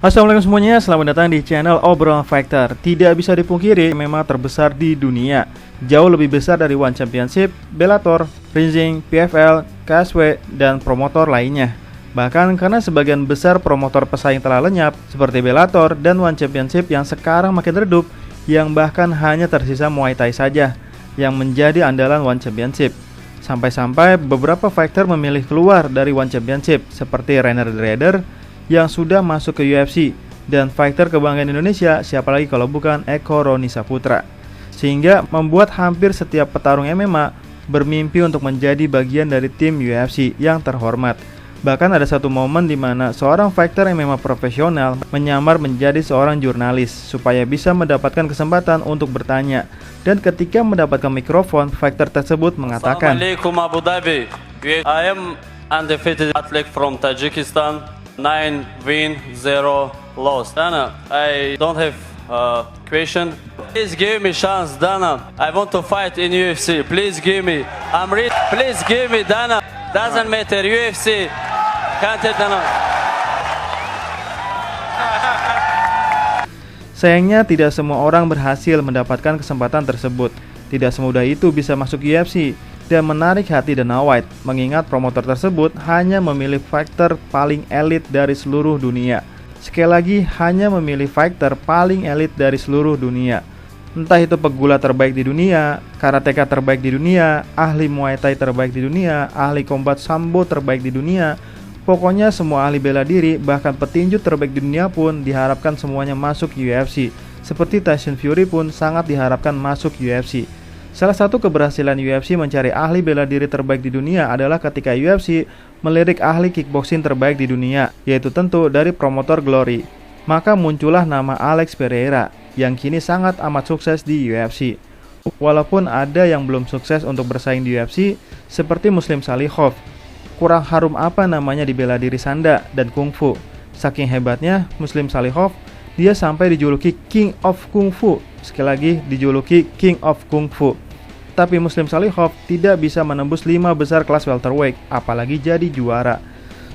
Assalamualaikum semuanya, selamat datang di channel Obrolan Fighter. Tidak bisa dipungkiri, MMA terbesar di dunia, jauh lebih besar dari One Championship, Bellator, Rizin, PFL, KSW, dan promotor lainnya. Bahkan karena sebagian besar promotor pesaing telah lenyap, seperti Bellator dan One Championship yang sekarang makin redup, yang bahkan hanya tersisa Muay Thai saja, yang menjadi andalan One Championship. Sampai-sampai beberapa fighter memilih keluar dari One Championship, seperti Reiner Rader, yang sudah masuk ke UFC, dan fighter kebanggaan Indonesia siapa lagi kalau bukan Eko Roni Saputra. Sehingga membuat hampir setiap petarung MMA bermimpi untuk menjadi bagian dari tim UFC yang terhormat. Bahkan ada satu momen di mana seorang fighter MMA profesional menyamar menjadi seorang jurnalis supaya bisa mendapatkan kesempatan untuk bertanya. Dan ketika mendapatkan mikrofon, fighter tersebut mengatakan, Assalamualaikum Abu Dhabi. I am undefeated athlete from Tajikistan. 9 win, 0 loss. Dana, I don't have question. Please give me chance, Dana. I want to fight in UFC. Please give me. I'm ready. Please give me, Dana. Doesn't matter. UFC. Can't it, Dana. Sayangnya tidak semua orang berhasil mendapatkan kesempatan tersebut. Tidak semudah itu bisa masuk UFC dan menarik hati Dana White, mengingat promotor tersebut hanya memilih fighter paling elit dari seluruh dunia. Sekali lagi, hanya memilih fighter paling elit dari seluruh dunia. Entah itu pegulat terbaik di dunia, karateka terbaik di dunia, ahli Muay Thai terbaik di dunia, ahli combat sambo terbaik di dunia. Pokoknya semua ahli bela diri, bahkan petinju terbaik di dunia pun diharapkan semuanya masuk UFC. Seperti Tyson Fury pun sangat diharapkan masuk UFC. Salah satu keberhasilan UFC mencari ahli bela diri terbaik di dunia adalah ketika UFC melirik ahli kickboxing terbaik di dunia, yaitu tentu dari promotor Glory. Maka muncullah nama Alex Pereira, yang kini sangat amat sukses di UFC. Walaupun ada yang belum sukses untuk bersaing di UFC, seperti Muslim Salikhov. Kurang harum apa namanya di bela diri sanda dan kungfu. Saking hebatnya Muslim Salikhov, dia sampai dijuluki King of Kung Fu. Sekali lagi, dijuluki King of Kung Fu. Tapi Muslim Salikhov tidak bisa menembus 5 besar kelas welterweight, apalagi jadi juara.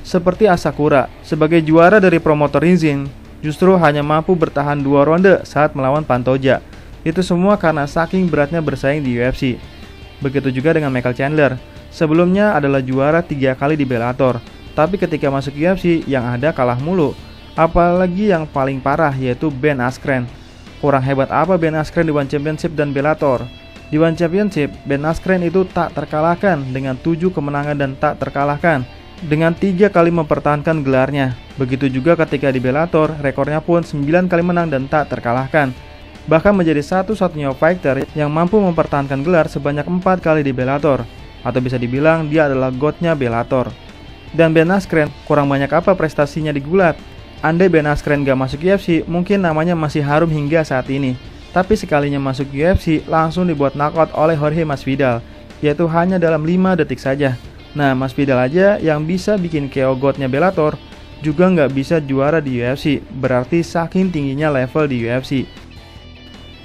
Seperti Asakura, sebagai juara dari promotor Rizin, justru hanya mampu bertahan 2 ronde saat melawan Pantoja. Itu semua karena saking beratnya bersaing di UFC. Begitu juga dengan Michael Chandler. Sebelumnya adalah juara 3 kali di Bellator, tapi ketika masuk UFC yang ada kalah mulu. Apalagi yang paling parah yaitu Ben Askren. Kurang hebat apa Ben Askren di One Championship dan Bellator? Di One Championship, Ben Askren itu tak terkalahkan dengan 7 kemenangan dan tak terkalahkan dengan 3 kali mempertahankan gelarnya. Begitu juga ketika di Bellator, rekornya pun 9 kali menang dan tak terkalahkan. Bahkan menjadi satu-satunya fighter yang mampu mempertahankan gelar sebanyak 4 kali di Bellator. Atau bisa dibilang dia adalah godnya Bellator. Dan Ben Askren kurang banyak apa prestasinya di gulat. Andai Ben Askren gak masuk UFC, mungkin namanya masih harum hingga saat ini. Tapi sekalinya masuk UFC, langsung dibuat knockout oleh Jorge Masvidal, yaitu hanya dalam 5 detik saja. Nah, Masvidal aja yang bisa bikin KO godnya Bellator, juga gak bisa juara di UFC, berarti saking tingginya level di UFC.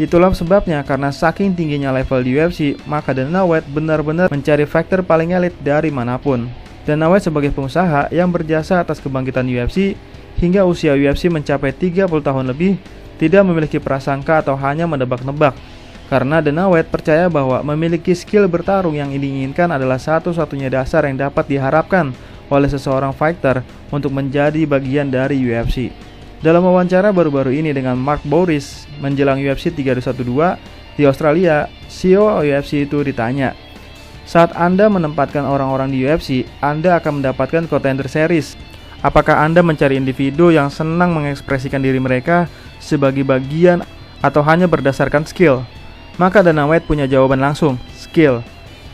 Itulah sebabnya, karena saking tingginya level di UFC, maka Dana White benar-benar mencari fighter paling elit dari manapun. Dana White sebagai pengusaha yang berjasa atas kebangkitan UFC, hingga usia UFC mencapai 30 tahun lebih, tidak memiliki prasangka atau hanya menebak-nebak. Karena Dana White percaya bahwa memiliki skill bertarung yang diinginkan adalah satu-satunya dasar yang dapat diharapkan oleh seseorang fighter untuk menjadi bagian dari UFC. Dalam wawancara baru-baru ini dengan Mark Bouris menjelang UFC 312 di Australia, CEO UFC itu ditanya, saat Anda menempatkan orang-orang di UFC, Anda akan mendapatkan contender series. Apakah Anda mencari individu yang senang mengekspresikan diri mereka sebagai bagian atau hanya berdasarkan skill? Maka Dana White punya jawaban langsung, skill.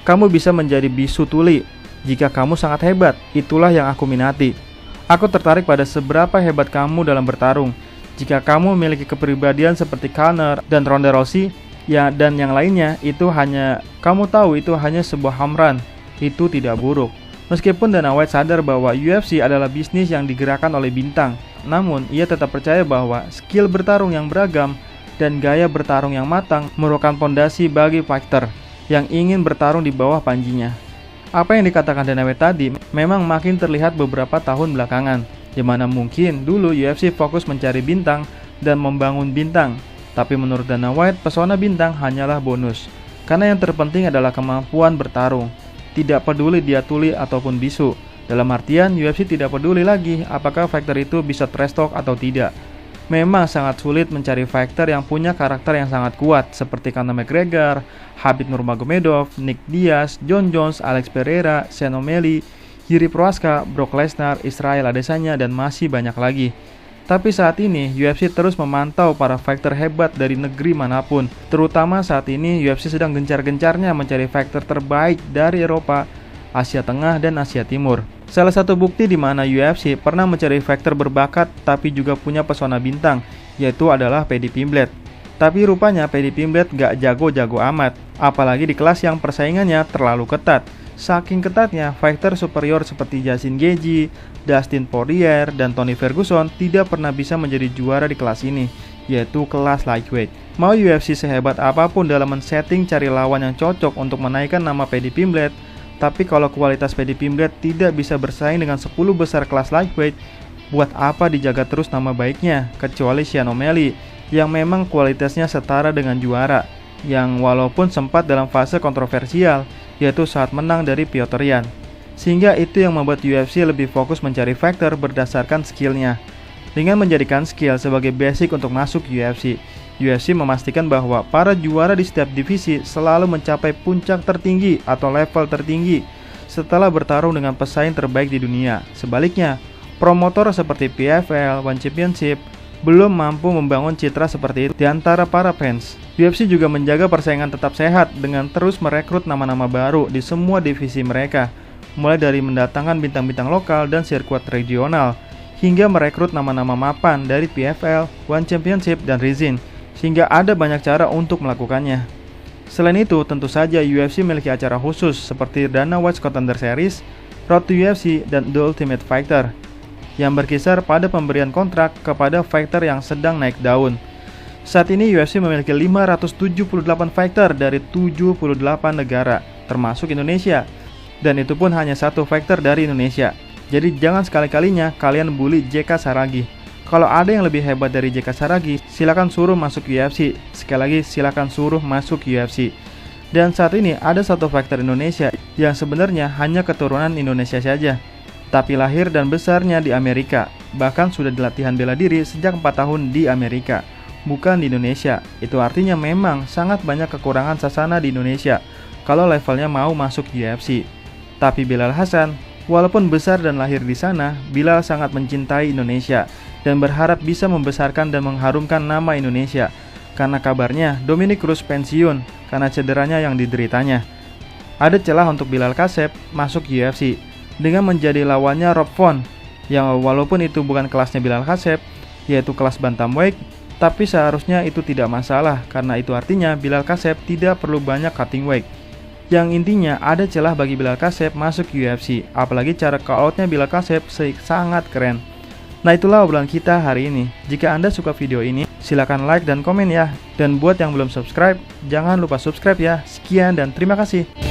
Kamu bisa menjadi bisu tuli. Jika kamu sangat hebat, itulah yang aku minati. Aku tertarik pada seberapa hebat kamu dalam bertarung. Jika kamu memiliki kepribadian seperti Conor dan Ronda Rousey, ya dan yang lainnya, itu hanya kamu tahu itu hanya sebuah home run. Itu tidak buruk. Meskipun Dana White sadar bahwa UFC adalah bisnis yang digerakkan oleh bintang, namun ia tetap percaya bahwa skill bertarung yang beragam dan gaya bertarung yang matang merupakan fondasi bagi fighter yang ingin bertarung di bawah panjinya. Apa yang dikatakan Dana White tadi memang makin terlihat beberapa tahun belakangan. Dimana mungkin dulu UFC fokus mencari bintang dan membangun bintang. Tapi menurut Dana White, pesona bintang hanyalah bonus. Karena yang terpenting adalah kemampuan bertarung. Tidak peduli dia tuli ataupun bisu. Dalam artian, UFC tidak peduli lagi apakah fighter itu bisa trash talk atau tidak. Memang sangat sulit mencari fighter yang punya karakter yang sangat kuat seperti Conor McGregor, Khabib Nurmagomedov, Nick Diaz, Jon Jones, Alex Pereira, Sean O'Malley, Jiri Prochazka, Brock Lesnar, Israel Adesanya, dan masih banyak lagi. Tapi saat ini UFC terus memantau para fighter hebat dari negeri manapun. Terutama saat ini UFC sedang gencar-gencarnya mencari fighter terbaik dari Eropa, Asia Tengah, dan Asia Timur. Salah satu bukti di mana UFC pernah mencari fighter berbakat tapi juga punya pesona bintang, yaitu adalah Paddy Pimblett. Tapi rupanya Paddy Pimblett gak jago-jago amat, apalagi di kelas yang persaingannya terlalu ketat. Saking ketatnya, fighter superior seperti Justin Gaethje, Dustin Poirier, dan Tony Ferguson tidak pernah bisa menjadi juara di kelas ini, yaitu kelas lightweight. Mau UFC sehebat apapun dalam men-setting cari lawan yang cocok untuk menaikkan nama Paddy Pimblett, tapi kalau kualitas Paddy Pimblett tidak bisa bersaing dengan 10 besar kelas lightweight, buat apa dijaga terus nama baiknya, kecuali Sean O'Malley, yang memang kualitasnya setara dengan juara, yang walaupun sempat dalam fase kontroversial, yaitu saat menang dari Petr Yan. Sehingga itu yang membuat UFC lebih fokus mencari fighter berdasarkan skillnya. Dengan menjadikan skill sebagai basic untuk masuk UFC, UFC memastikan bahwa para juara di setiap divisi selalu mencapai puncak tertinggi atau level tertinggi setelah bertarung dengan pesaing terbaik di dunia. Sebaliknya, promotor seperti PFL, One Championship belum mampu membangun citra seperti itu di antara para fans. UFC juga menjaga persaingan tetap sehat dengan terus merekrut nama-nama baru di semua divisi mereka, mulai dari mendatangkan bintang-bintang lokal dan sirkuit regional, hingga merekrut nama-nama mapan dari PFL, One Championship, dan Rizin, sehingga ada banyak cara untuk melakukannya. Selain itu, tentu saja UFC memiliki acara khusus seperti Dana White Contender Series, Road to UFC, dan The Ultimate Fighter, yang berkisar pada pemberian kontrak kepada fighter yang sedang naik daun. Saat ini UFC memiliki 578 fighter dari 78 negara, termasuk Indonesia, dan itu pun hanya satu fighter dari Indonesia. Jadi jangan sekali-kalinya kalian bully JK Saragi. Kalau ada yang lebih hebat dari JK Saragi, silakan suruh masuk UFC. Sekali lagi, silakan suruh masuk UFC. Dan saat ini ada satu fighter Indonesia yang sebenarnya hanya keturunan Indonesia saja, tapi lahir dan besarnya di Amerika. Bahkan sudah dilatihan bela diri sejak 4 tahun di Amerika, bukan di Indonesia. Itu artinya memang sangat banyak kekurangan sasana di Indonesia kalau levelnya mau masuk UFC. Tapi Bilal Hasan, walaupun besar dan lahir di sana, Bilal sangat mencintai Indonesia dan berharap bisa membesarkan dan mengharumkan nama Indonesia. Karena kabarnya Dominic Cruz pensiun karena cederanya yang dideritanya. Ada celah untuk Bilal Kasep masuk UFC dengan menjadi lawannya Rob Font, yang walaupun itu bukan kelasnya Bilal Kasep, yaitu kelas bantamweight, tapi seharusnya itu tidak masalah karena itu artinya Bilal Kasep tidak perlu banyak cutting weight. Yang intinya ada celah bagi Bilal Kasep masuk UFC, apalagi cara call-outnya Bilal Kasep sangat keren. Nah, itulah obrolan kita hari ini. Jika Anda suka video ini, silakan like dan komen ya. Dan buat yang belum subscribe, jangan lupa subscribe ya. Sekian dan terima kasih.